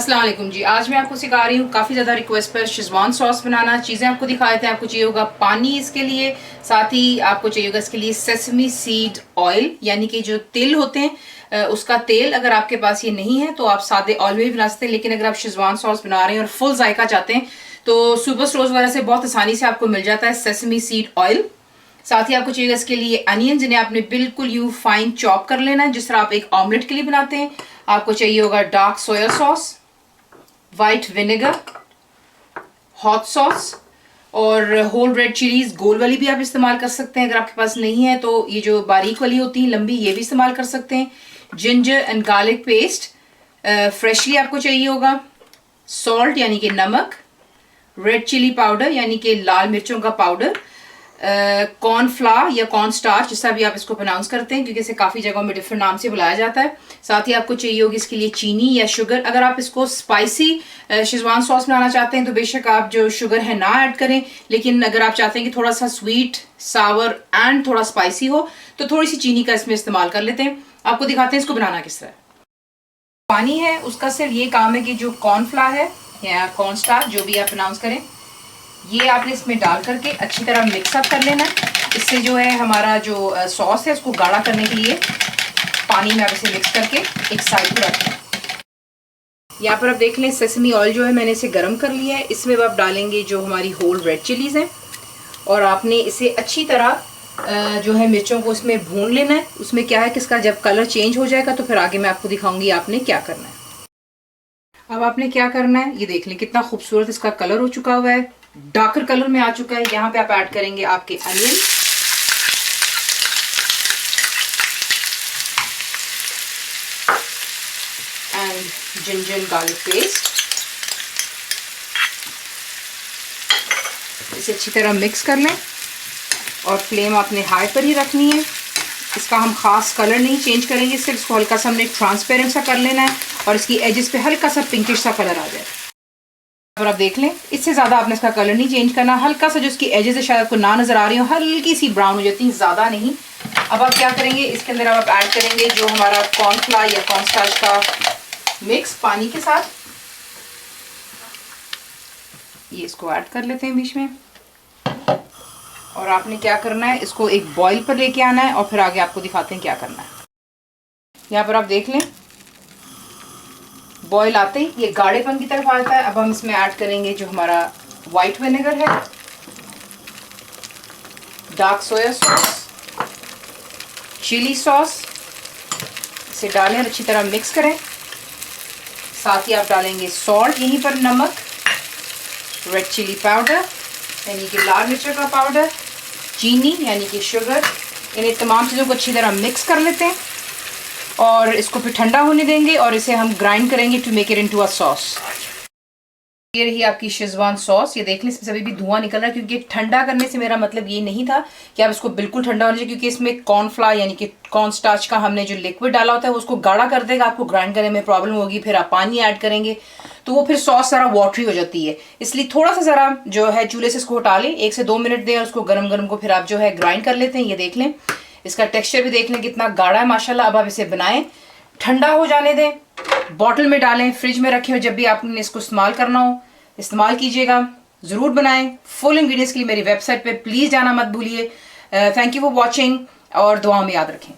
अस्सलाम वालेकुम जी। आज मैं आपको सिखा रही हूँ काफ़ी ज़्यादा रिक्वेस्ट पर शेज़वान सॉस बनाना। चीज़ें आपको दिखा देते हैं। आपको चाहिए होगा पानी इसके लिए, साथ ही आपको चाहिए होगा इसके लिए सेसमी सीड ऑयल, यानी कि जो तिल होते हैं उसका तेल। अगर आपके पास ये नहीं है तो आप सादे ऑयल में भी बना सकते हैं, लेकिन अगर आप शेज़वान सॉस बना रहे हैं और फुल जायका चाहते हैं तो सुपर स्टोर्स वगैरह से बहुत आसानी से आपको मिल जाता है सेसमी सीड ऑयल। साथ ही आपको चाहिए इसके लिए अनियन, जिन्हें आपने बिल्कुल यूं फाइन चॉप कर लेना है, जिस तरह आप एक ऑमलेट के लिए बनाते हैं। आपको चाहिए होगा dark soya sauce, white vinegar, hot sauce और होल रेड चिलीज। गोल वाली भी आप इस्तेमाल कर सकते हैं। अगर आपके पास नहीं है तो ये जो बारीक वाली होती है लंबी, ये भी इस्तेमाल कर सकते हैं। Ginger and garlic paste freshly आपको चाहिए होगा। सॉल्ट यानी कि नमक, रेड चिली पाउडर यानी कि लाल मिर्चों का पाउडर, कॉर्नफ्लावर या कॉर्न स्टार्च, जिससे भी आप इसको प्रोनाउंस करते हैं, क्योंकि इसे काफ़ी जगहों में डिफरेंट नाम से बुलाया जाता है। साथ ही आपको चाहिए होगी इसके लिए चीनी या शुगर। अगर आप इसको स्पाइसी शेज़वान सॉस बनाना चाहते हैं तो बेशक आप जो शुगर है ना ऐड करें, लेकिन अगर आप चाहते हैं कि थोड़ा सा स्वीट, सावर एंड थोड़ा स्पाइसी हो तो थोड़ी सी चीनी का इसमें इस्तेमाल कर लेते हैं। आपको दिखाते हैं इसको बनाना किस तरह। पानी है उसका सिर्फ ये काम है कि जो कॉर्नफ्लावर है या कॉर्न स्टार्च, जो भी आप प्रोनाउंस करें, ये आपने इसमें डाल करके अच्छी तरह मिक्सअप कर लेना है। इससे जो है हमारा जो सॉस है उसको गाढ़ा करने के लिए पानी में आप इसे मिक्स करके एक साइड पर रखें। यहाँ पर आप देख लें सेसमी ऑयल जो है मैंने इसे गर्म कर लिया है। इसमें आप डालेंगे जो हमारी होल रेड चिलीज हैं और आपने इसे अच्छी तरह जो है मिर्चों को इसमें भून लेना है। उसमें क्या है कि इसका जब कलर चेंज हो जाएगा तो फिर आगे मैं आपको दिखाऊंगी आपने क्या करना है। अब आपने क्या करना है, ये देख लें कितना खूबसूरत इसका कलर हो चुका हुआ है, डार्कर कलर में आ चुका है। यहाँ पे आप ऐड करेंगे आपके onion, and ginger garlic paste. इसे अच्छी तरह मिक्स कर लें और फ्लेम आपने हाई पर ही रखनी है। इसका हम खास कलर नहीं चेंज करेंगे, सिर्फ इसको हल्का सा हमने ट्रांसपेरेंट सा कर लेना है और इसकी एजेस पे हल्का सा पिंकिश सा कलर आ जाए। और आप देख लें इससे ज़्यादा आपने इसका कलर नहीं चेंज करना। हल्का सा जो इसकी एजेस है शायद आपको ना नज़र आ रही हो, हल्की सी ब्राउन हो जाती है, ज़्यादा नहीं। अब आप क्या करेंगे, इसके अंदर आप ऐड करेंगे जो हमारा कॉर्नफ्लावर या कॉर्नस्टार्च का मिक्स पानी के साथ। ये इसको ऐड कर लेते हैं बीच में और आपने क्या करना है, इसको एक बॉईल पर लेके आना है और फिर आगे आपको दिखाते हैं क्या करना है। यहाँ पर आप देख लें बॉईल आते ही ये गाढ़ेपन की तरफ आता है। अब हम इसमें ऐड करेंगे जो हमारा वाइट विनेगर है, dark soya sauce, chilli sauce. इसे डालें और अच्छी तरह मिक्स करें। साथ ही आप डालेंगे सॉल्ट, यहीं पर नमक, रेड चिली पाउडर यानी कि लाल मिर्च का पाउडर, चीनी यानी कि शुगर। इन्हें तमाम चीज़ों को अच्छी तरह मिक्स कर लेते हैं और इसको फिर ठंडा होने देंगे और इसे हम ग्राइंड करेंगे to make it into a sauce. ये रही आपकी शेज़वान सॉस। ये देख लें इसमें अभी भी धुआं निकल रहा है, क्योंकि ठंडा करने से मेरा मतलब ये नहीं था कि आप इसको बिल्कुल ठंडा होने चाहिए, क्योंकि इसमें कॉर्नफ्लावर यानी कि कॉर्न स्टार्च का हमने जो लिक्विड डाला होता है वो उसको गाढ़ा कर देगा, आपको ग्राइंड करने में प्रॉब्लम होगी। फिर आप पानी ऐड करेंगे तो वो फिर सॉस सारा वाटरी हो जाती है। इसलिए थोड़ा सा ज़रा जो है चूल्हे से इसको हटा लें, 1 से 2 मिनट दें और उसको गर्म गर्म को फिर आप जो है ग्राइंड कर लेते हैं। ये देख लें इसका टेक्सचर भी देख लें कितना गाढ़ा है माशाल्लाह। अब आप इसे बनाएं, ठंडा हो जाने दें, बॉटल में डालें, फ्रिज में रखें और जब भी आपने इसको इस्तेमाल करना हो इस्तेमाल कीजिएगा। ज़रूर बनाएं। फुल इंग्रेडिएंट्स के लिए मेरी वेबसाइट पे प्लीज़ जाना मत भूलिए। थैंक यू फॉर वॉचिंग और दुआ में याद रखें।